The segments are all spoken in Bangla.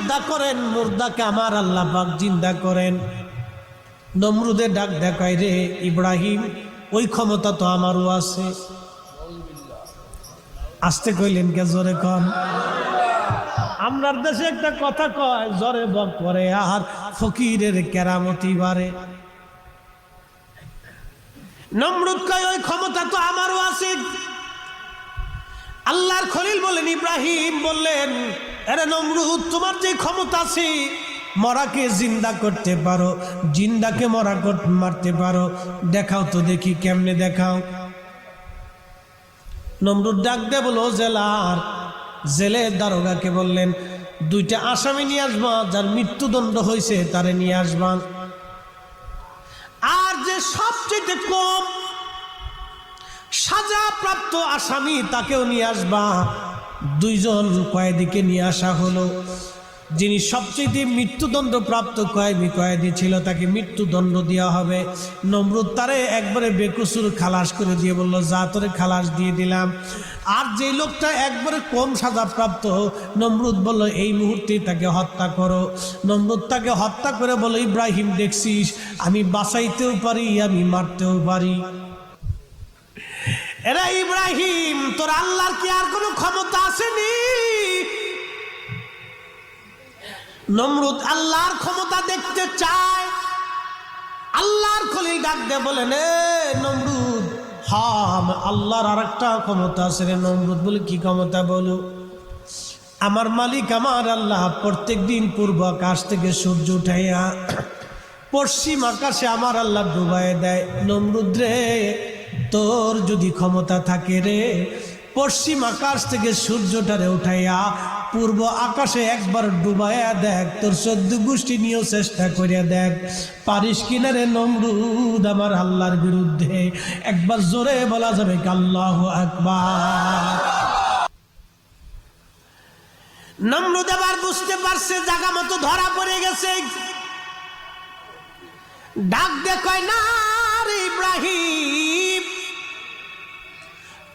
মুর্দা করেন, মুর্দাকে আমার আল্লাহ পাক জিন্দা করেন। নমরুদে ডাক দেখায়, রে ইব্রাহিম, ওই ক্ষমতা তো আমারও আছে। আসতে কইলেন কে? জোরে কন। আমরার দেশে একটা কথা কয়, জোরে বক করে আর ফকিরের কেরামতি বাড়ে। নমরুদ কয়, ওই ক্ষমতা তো আমারও আছে। আল্লাহর খলিল বলেন, ইব্রাহিম বললেন, আরে নমরুদ, তোমার যে ক্ষমতা আছে, মরাকে জিন্দা করতে পারো, জিন্দাকে মরা মারতে পারো, দেখাও তো দেখি, কেমনে দেখাও। নমরুদ ডাক দে বলো, জেলের দারোগাকে বললেন, 2টা আসামি নিয়ে আসবা, যার মৃত্যুদণ্ড হয়েছে তারে নিয়ে আসবা, আর যে সবচেয়ে কম সাজাপ্রাপ্ত আসামি তাকেও নিয়ে আসবা। 2জন কয়েদিকে নিয়ে আসা হলো। যিনি সবচেয়ে মৃত্যুদণ্ড প্রাপ্ত কয়েদি ছিল, তাকে মৃত্যুদণ্ড দেওয়া হবে। নমরুদ তারে একবারে বেকসুর খালাস করে দিয়ে বলল, যা, তোরে খালাস দিয়ে দিলাম। আর যে লোকটা একবারে কম সাজাপ্রাপ্ত, নমরুদ বলল, এই মুহূর্তে তাকে হত্যা করো। নমরুদ তাকে হত্যা করে বলল, ইব্রাহিম, দেখছিস, আমি বাঁচাইতেও পারি, আমি মারতেও পারি। এরা ইব্রাহিম, তোর আল্লাহর কি আর কোনো ক্ষমতা আসেনি? নমরুদ আল্লাহর ক্ষমতা দেখতে চায়। আল্লাহর খলিল ডাক দে বলেন, এ নমরুদ, হ্যাঁ, আল্লাহর আর একটা ক্ষমতা আছে রে। নমরুদ বলে, কি ক্ষমতা বলো? আমার মালিক আমার আল্লাহ প্রত্যেক দিন পূর্ব আকাশ থেকে সূর্য উঠাইয়া পশ্চিম আকাশে আমার আল্লাহ ডুবাই দেয়। নমরুদ রে, তোর যদি ক্ষমতা থাকে রে, পশ্চিম আকাশ থেকে সূর্যটারে উঠাইয়া পূর্ব আকাশে একবার ডুবাইয়া দেখ, তোর 14 গোষ্ঠী নিয়েও চেষ্টা করিয়া দেখ, পারিস কিনা রে নমরুদ আমার আল্লাহর বিরুদ্ধে? একবার জোরে বলা যাবে কি আল্লাহু আকবার? নমরুদ আবার বুঝতে পারছে জায়গা মতো ধরা পড়ে গেছে। ডাক দে কয়, না রে ইব্রাহিম,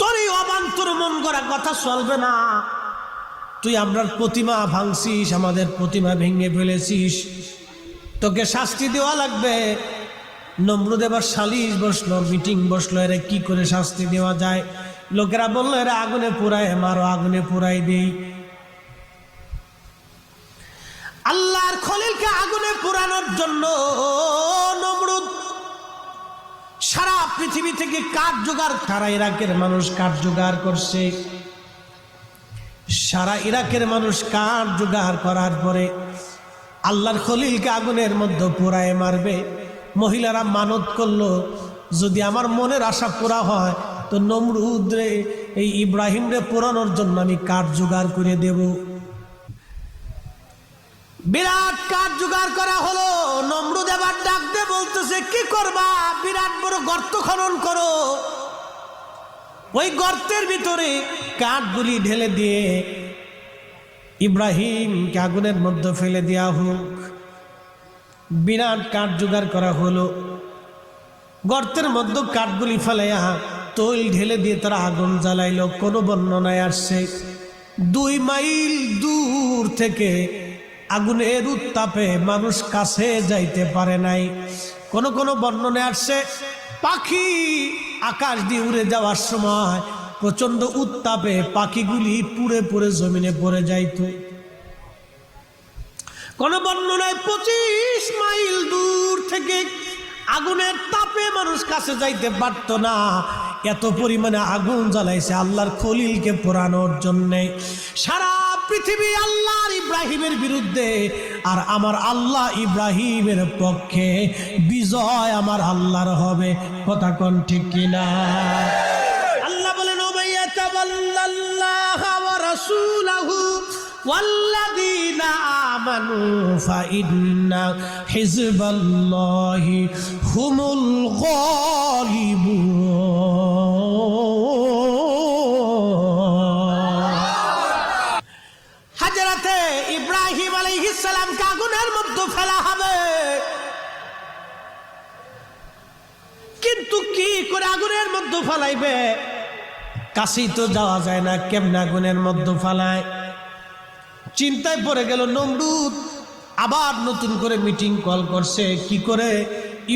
তোরই অবান্তর মন গড়া কথা চলবে না। তুই আমরার প্রতিমা ভাঙছিস, আমাদের প্রতিমা ভেঙে ফেলেছিস, তোকে শাস্তি দেওয়া লাগবে। নমরুদ এবার সালিশ বসলো, মিটিং বসলো, এরা কি করে শাস্তি দেওয়া যায়। লোকেরা বললো, এরা আগুনে পুরায় মারো, আগুনে পুরাই দেই। আল্লাহর খলিলকে আগুনে পুরানোর জন্য নমরুদ সারা পৃথিবী থেকে কাঠ জোগাড়, সারা ইরাকের মানুষ কাঠ জোগাড় করছে। সারা ইরাকের মানুষ কাঠ জোগাড় করার পরে আল্লাহর খলিলকে আগুনের মধ্যে পোড়ায় মারবে। মহিলারা মানত করলো, যদি আমার মনের আশা পুরা হয় তো নমরুদ রে, এই ইব্রাহিম রে পোড়ানোর জন্য আমি কাঠ জোগাড় করে দেব। বিরাট কাঠ জোগাড় করা হলো। নমরুদ এবার ডাক দিয়ে বলতেছে, কি করবা? বিরাট বড় গর্ত খনন করো, ওই গর্তের ভিতরে কাঠগুলি ঢেলে দিয়ে ইব্রাহিমকে আগুনের মধ্যে ফেলে দেওয়া হোক। বিরাট কাঠ জোগাড় করা হলো। গর্তের মধ্যে কাঠগুলি ফেলাইয়া তৈল ঢেলে দিয়ে তারা আগুন জ্বালাইল। কোনো বর্ণনায় আসছে 2 মাইল দূর থেকে আগুনের উত্তাপে মানুষ কাছে যাইতে পারে নাই। কোন কোন বর্ণনায় আসছে পাখি আকাশ দিয়ে উড়ে যাওয়ার সময় প্রচন্ড উত্তাপে পাখিগুলি পুড়ে পুড়ে জমিনে পড়ে যাইত। কোন বর্ণনায় 25 মাইল দূর থেকে আগুনের তাপে মানুষ কাছে যাইতে পারত না। এত পরিমাণে আগুন জ্বালাইছে আল্লাহর খলিলকে পোড়ানোর জন্যে। সারা পৃথিবী আল্লাহর ইব্রাহিমের বিরুদ্ধে, আর আমার আল্লাহ ইব্রাহিমের পক্ষে। বিজয় আমার আল্লাহর হবে। কথা কোন ঠিক কিনা? আল্লাহ বলেন, ওমাইয়া তাওয়াল্লাল্লাহা ওয়া রাসূলাহু ওয়াল্লাযীনা আমানু ফাইন্না হিজবাল্লাহি হুমুল গালিবুন। হাজরাতে ইব্রাহিম আলাইহিস সালামকে আগুনের মধ্যে ফেলা হবে, কিন্তু কি করে আগুনের মধ্যে ফেলাইবে? কাছেই তো যাওয়া যায় না, কেমনে আগুনের মধ্যে ফেলায়? চিন্তায় পড়ে গেল নমরুদ। আবার নতুন করে মিটিং কল করছে, কি করে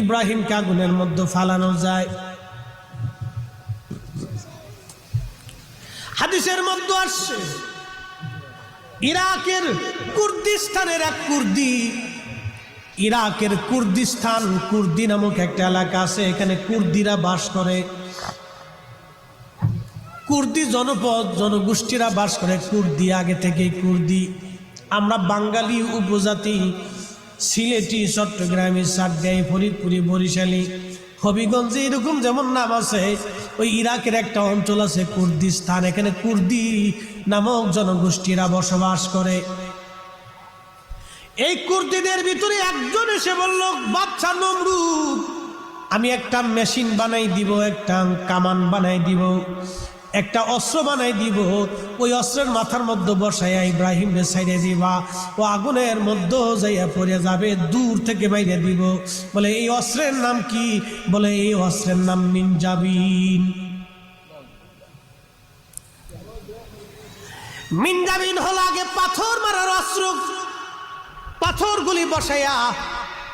ইব্রাহিমকে আগুনের মধ্যে ফালানো যায়। হাদিসের মধ্যে আসছে ইরাকের কুর্দিস্তানের এক কুর্দি, ইরাকের কুর্দিস্তান, কুর্দি নামক একটা এলাকা আছে, এখানে কুর্দিরা বাস করে, কুর্দি জনপদ জনগোষ্ঠীরা বাস করে। কুর্দি আগে থেকে কুর্দি। আমরা বাঙালি উপজাতি সিলেটি, চট্টগ্রামী, চাটগাঁই, ফরিদপুরি, বরিশালী, হবিগঞ্জে এরকম যেমন নাম আছে, ওই ইরাকের একটা অঞ্চল আছে কুর্দিস্তান, এখানে কুর্দি নামক জনগোষ্ঠীরা বসবাস করে। এই কুর্দিদের ভিতরে একজন এসে বলল, বাচ্চা নমরুদ, আমি একটা মেশিন বানাই দিব, একটা কামান বানাই দিব, একটা অস্ত্র বানাই দিব, ওই অস্ত্রের মাথার মধ্যে বসাইয়া ইব্রাহিমকে ছাইড়ে দিবা, ও আগুনের মধ্যে যাইয়া পড়ে যাবে, দূর থেকে বাইরে দিব। বলে এই অস্ত্রের নাম কি? বলে এই অস্ত্রের নাম মিনজাবিন। মিনজাবিন হলো আগে পাথর মারার অস্ত্র। পাথরগুলি বসাইয়া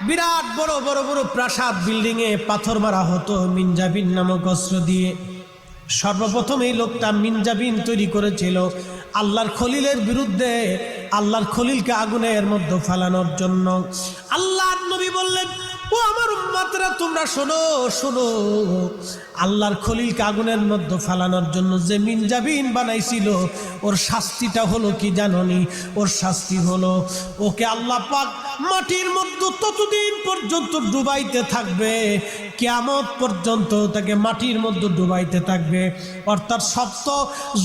বিরাট বড় বড় বড় প্রাসাদ বিল্ডিং এ পাথর মারা হতো মিনজাবিন নামক অস্ত্র দিয়ে। সর্বপ্রথম এই লোকটা মিনজাবিন তৈরি করেছিল আল্লাহর খলিলের বিরুদ্ধে, আল্লাহর খলিলকে আগুনের মধ্যে ফেলানোর জন্য। আল্লাহর নবী বললেন, ও আমার উম্মতরা তোমরা শোনো শোনো, আল্লাহর খলিলকে আগুনের মধ্যে ফেলানোর জন্য যে মিনজাবিন বানাইছিল, ওর শাস্তিটা হলো কি জানোনি? ওর শাস্তি হলো ওকে আল্লাহ পাক মাটির মধ্যে ততদিন পর্যন্ত ডুবাইতে থাকবে, কিয়ামত পর্যন্ত তাকে মাটির মধ্যে ডুবাইতে থাকবে, অর্থাৎ সপ্ত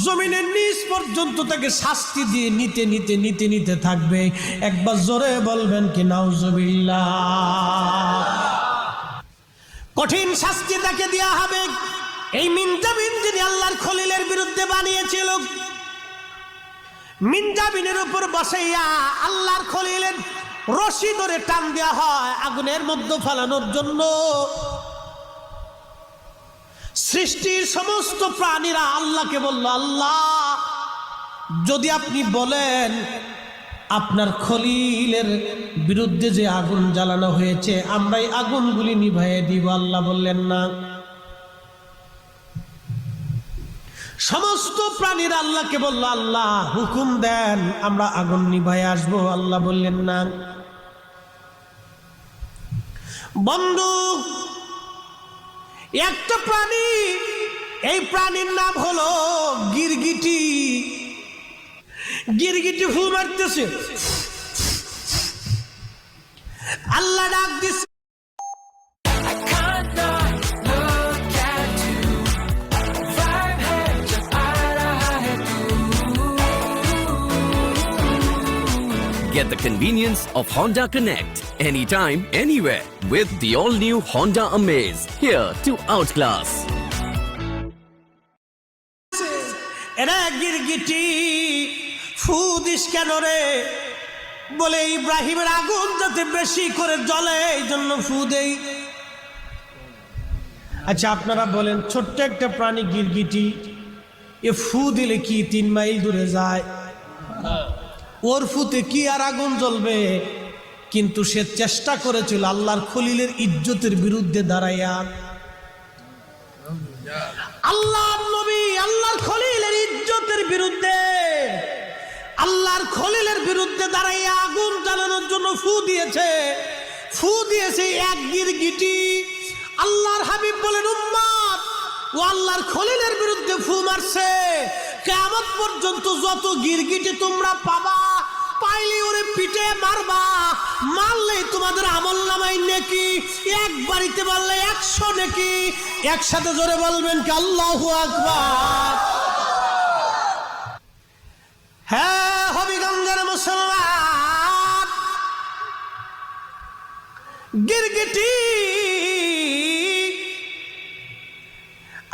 জমিনের নিচ পর্যন্ত তাকে শাস্তি দিয়ে নিতে নিতে নিতে নিতে থাকবে। একবার জোরে বলবেন কি নাউজুবিল্লাহ। কঠিন শাস্তি তাকে দেওয়া হবে। এই মিনজাবিন যিনি আল্লাহর খলিলের বিরুদ্ধে বানিয়েছিল, মিনজাবিনের উপর বসাইয়া আল্লাহর খলিলের রশি ধরে টান দেওয়া হয় আগুনের মধ্যে ফেলানোর জন্য। সৃষ্টির সমস্ত প্রাণীরা আল্লাহকে বলল, আল্লাহ যদি আপনি বলেন আপনার খলিলের বিরুদ্ধে যে আগুন জ্বালানো হয়েছে, আমরা এই আগুনগুলি নিভাইয়ে দিব। আল্লাহ বললেন না। সমস্ত প্রাণীরা আল্লাহকে বলল, আল্লাহ হুকুম দেন আমরা আগুন নিভাইয়ে আসবো। আল্লাহ বললেন না। বন্ধু, একটা প্রাণী, এই প্রাণীর নাম হলো গিরগিটি। গিরগিটি ফু মারতেছে, আল্লাহ ডাক দিচ্ছে, Get the convenience of Honda Connect anytime, anywhere with the all-new Honda Amaze, here to outclass. এরা গিরগিটি ফু দিস কেন রে? বলে ইব্রাহিমের আগুন যাতে বেশি করে জ্বলে এই জন্য ফু দেই। আচ্ছা আপনারা বলেন, ছোট্ট একটা প্রাণী গিরগিটি, এ ফু দিলে কি 3 মাইল দূরে যায়? ওর ফুতে কি আর আগুন জ্বলবে? কিন্তু সে চেষ্টা করেছিল আল্লাহর খলিলের ইজ্জতের বিরুদ্ধে দাঁড়াইয়া। আল্লাহর নবী আল্লাহর খলিলের ইজ্জতের বিরুদ্ধে, আল্লাহর খলিলের বিরুদ্ধে দাঁড়াইয়া আগুন জ্বালানোর জন্য ফু দিয়েছে। ফু দিয়েছে এক গিরগিটি। আল্লাহর হাবিব বলেন, উম্মত, ও আল্লাহর খলিলের বিরুদ্ধে ফু মারছে, কিয়ামত পর্যন্ত যত গিরগিটি তোমরা পাবা, পাইলে ওরে পিঠে মারবা, মারলেই তোমাদের আমলনামায় নেকি, এক বাড়িতে মারলে 100 নেকি। একসাথে জোরে বলবেন কি আল্লাহু আকবার। হ্যাঁ হবিগঞ্জের মুসলমান, গিরগিটি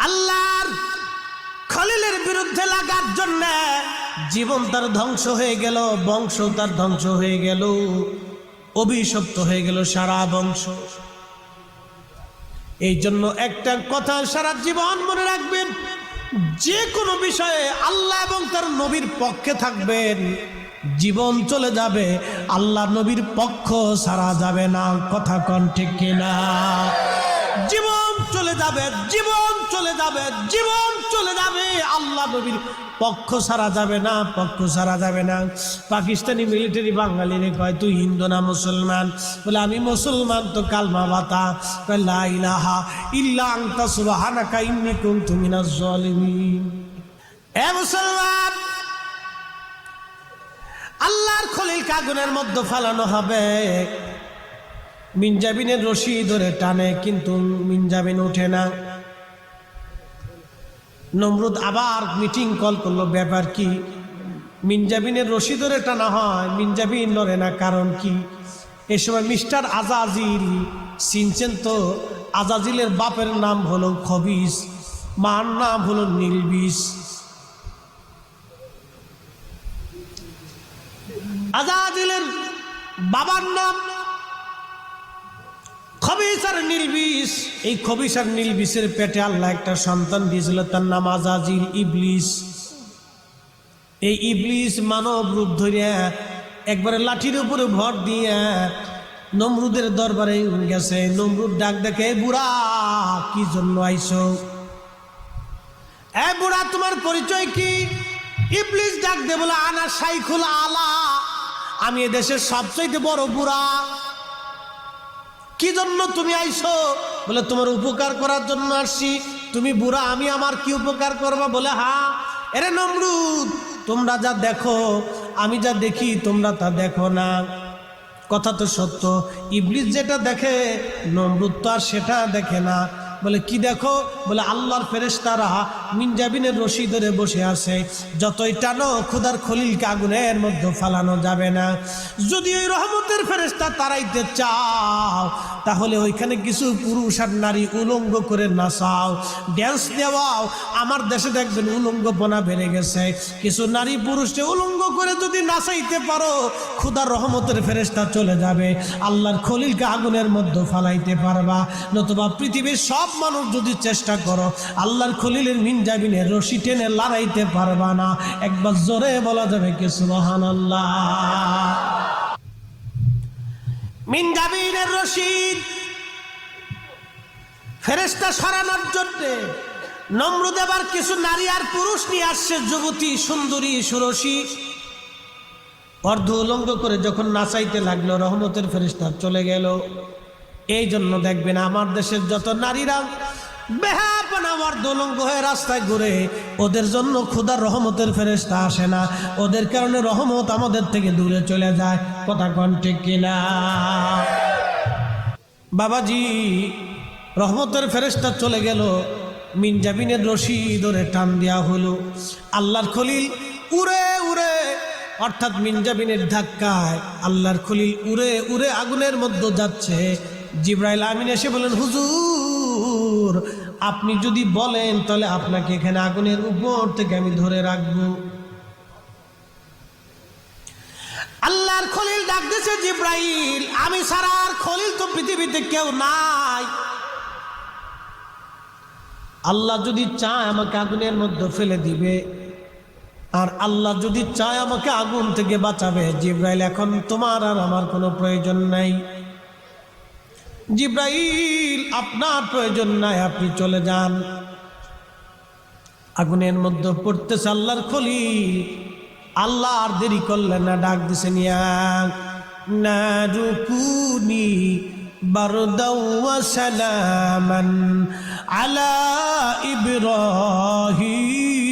আল্লাহর খলিলের বিরুদ্ধে লাগার জন্য জীবন তার ধ্বংস হয়ে গেল, বংশ তার ধ্বংস হয়ে গেল, অভিশপ্ত হয়ে গেল সারা বংশ। এই জন্য একটা কথা সারা জীবন মনে রাখবেন, যে কোনো বিষয়ে আল্লাহ এবং তার নবীর পক্ষে থাকবেন, জীবন চলে যাবে, আল্লাহ নবীর পক্ষ ছাড়া যাবে না। কথা কোন ঠিক কিনা? জীবন চলে যাবে, জীবন চলে যাবে, জীবন চলে যাবে, আল্লাহ নবীর পক্ষ ছাড়া যাবে না, পক্ষ ছাড়া যাবে না। পাকিস্তানি মিলিটারি বাঙালিরে কয় তুই হিন্দু না মুসলমান? বলে আমি মুসলমান। তো কালমা বাতা, কয় লা ইলাহা ইল্লা আনতা সুবহানাকা ইন্নী কুনতু মিনাজ জালিমিন। এ মুসলমান, আল্লাহর খলিলকে আগুনের মধ্যে ফেলানো হবে। মিনজাবিনের রশি ধরে টানে, কিন্তু মিনজাবিন ওঠে না। নমরুদ আবার মিটিং কল করলো, ব্যাপার কি? মিনজাবিনের রশি ধরে টানা হয়, মিনজাবিন নড়ে না, কারণ কি? এই সময় মিস্টার আজাজিল, চিনছেন তো? আজাজিলের বাপের নাম হলো খবিস, মার নাম হলো নীলবিষ। আজাজিলের বাবার নাম খবিস আর নীলবিষ। এই খবিস আর নীলবিষের পেটে আল্লাহ একটা সন্তান দিয়েছিল, তার নাম আজাজিল, ইবলিস। এই ইবলিস মানব রূপ ধরিয়া একবারে লাঠির উপরে ভর দিয়া নমরুদের দরবারে গেছে। নমরুদ ডাক দেখে, বুড়া কি জন্য আইছো? এ বুড়া, তোমার পরিচয় কি? ইবলিস ডাক দে বলে, আনা শাইখুল আলা, আমি এদেশের সবচেয়ে বড় বুড়া। কি জন্য তুমি আইছো? বলে তোমার উপকার করার জন্য আসছি। তুমি বুড়া, আমি আমার কি উপকার করবা? বলে হ্যাঁ। এরে নমরুদ, তোমরা যা দেখো, আমি যা দেখি তোমরা তা দেখো না। কথা তো সত্য। ইবলিস যেটা দেখে নমরুদ তো আর সেটা দেখে না। বলে কি দেখো? বলে আল্লাহর ফেরেশতারা মিনজাবিনের রশি ধরে বসে আছে, যতই টানো খোদার খলিলকে আগুনের মধ্যে ফালানো যাবে না। যদি ওই রহমতের ফেরেশতা তাড়াইতে চাও, তাহলে ওইখানে কিছু পুরুষ আর নারী উলঙ্গ করে নাচাও, ড্যান্স দেওয়াও। আমার দেশে দেখবেন উলঙ্গপনা বেড়ে গেছে। কিছু নারী পুরুষকে উলঙ্গ করে যদি নাচাইতে পারো, খোদার রহমতের ফেরেশতা চলে যাবে, আল্লাহর খলিলকে আগুনের মধ্যে ফালাইতে পারবা। নতুবা পৃথিবীর সব মানুষ যদি চেষ্টা করো, আল্লাহর খলিলের মিনজাবিনের রশি টেনে লড়াইতে পারবা না। একবার জোরে বলা যাবে কি সুবহানাল্লাহ? মিনজাবিনের রশি ফেরেশতা সরানোর জন্য নমরুদ এবার কিছু নারী আর পুরুষ নিয়ে আসছে, যুবতী সুন্দরী সুরসী, অর্ধ উলঙ্গ করে যখন নাচাইতে লাগলো, রহমতের ফেরেশতা চলে গেল। এই জন্য দেখবেন আমার দেশের যত নারীরা বেহাপনা অর্ধ উলঙ্গ হয়ে রাস্তায় ঘুরে, ওদের জন্য খোদার রহমতের ফেরেশতা আসে না। ওদের কারণে রহমত আমাদের থেকে দূরে চলে যায়। কথা কোন ঠিক কিনা? বাবাজি, রহমতের ফেরেশতা চলে গেল, মিনজাবিনের রশি ধরে টান দেওয়া হলো। আল্লাহর খলিল উড়ে উড়ে, অর্থাৎ মিনজাবিনের ধাক্কায় আল্লাহর খলিল উড়ে উড়ে আগুনের মধ্যে যাচ্ছে। জিবরাইল আমিন এসে বলেন, হুজুর আপনি যদি বলেন তাহলে আপনাকে এখানে আগুনের উপর থেকে আমি ধরে রাখবো। আল্লাহর খলিল ডাক দিয়েছে, জিবরাইল আমি ছাড়া আর খলিল তো পৃথিবীতে কেউ নাই। আল্লাহ যদি চায় আমাকে আগুনের মধ্যে ফেলে দিবে, আর আল্লাহ যদি চায় আমাকে আগুন থেকে বাঁচাবে। জিবরাইল এখন তোমার আর আমার কোনো প্রয়োজন নাই। জিবরাইল আপনার প্রয়োজন নাই, আপনি চলে যান। আগুনের মধ্যে পড়তেছে আল্লাহর খলিল। আল্লাহ আর দেরি করলেন না, ডাক দিছে, নিয়া নারুকুনি বারদাও ওয়া সালামান আলা ইব্রাহিম।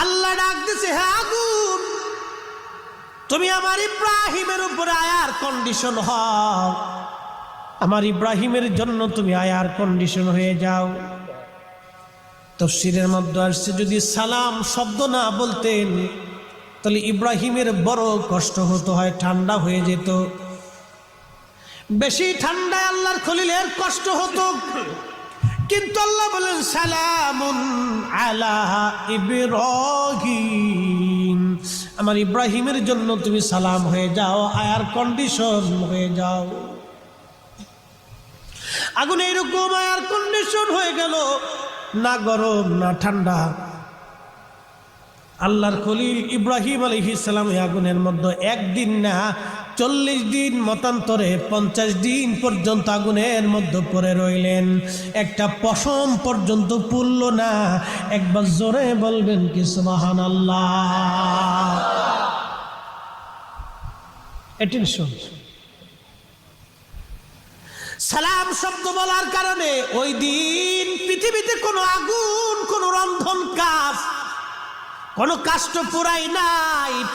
আল্লাহ ডাক দিছে, হে আগুন, তুমি আমার ইব্রাহিমের উপরে আয়ার কন্ডিশন হও, আমার ইব্রাহিমের জন্য তুমি আয়ার কন্ডিশন হয়ে যাও। তাফসীরের মধ্যে আসছে, যদি সালাম শব্দ না বলতেন তাহলে ইব্রাহিমের বড় কষ্ট হতো, হয় ঠান্ডা হয়ে যেত। বেশি ঠান্ডায় আল্লাহর খলিলের কষ্ট হতো, কিন্তু আল্লাহ বলেন সালামুন আলা ইব্রাহিম, আমার ইব্রাহিমের জন্য তুমি সালাম হয়ে যাও, আয়ার কন্ডিশন হয়ে যাও। আগুন এরকম এয়ার কন্ডিশন হয়ে গেল, না গরম না ঠান্ডা। আল্লাহর খলিল ইব্রাহিম আলাইহিস সালাম এই আগুনের মধ্যে একদিন না 40 দিন মতান্তরে 50 দিন পর্যন্ত আগুনের মধ্যে পড়ে রইলেন, একটা পশম পর্যন্ত পুড়ল না। একবার জোরে বলবেন কি সুবহানাল্লাহ। অ্যাটেনশন, সালাম শব্দ বলার কারণে ওই দিন পৃথিবীতে কোনো আগুন, কোনো রন্ধন কাজ, কোনো কাষ্ঠ পোড়াই নাই।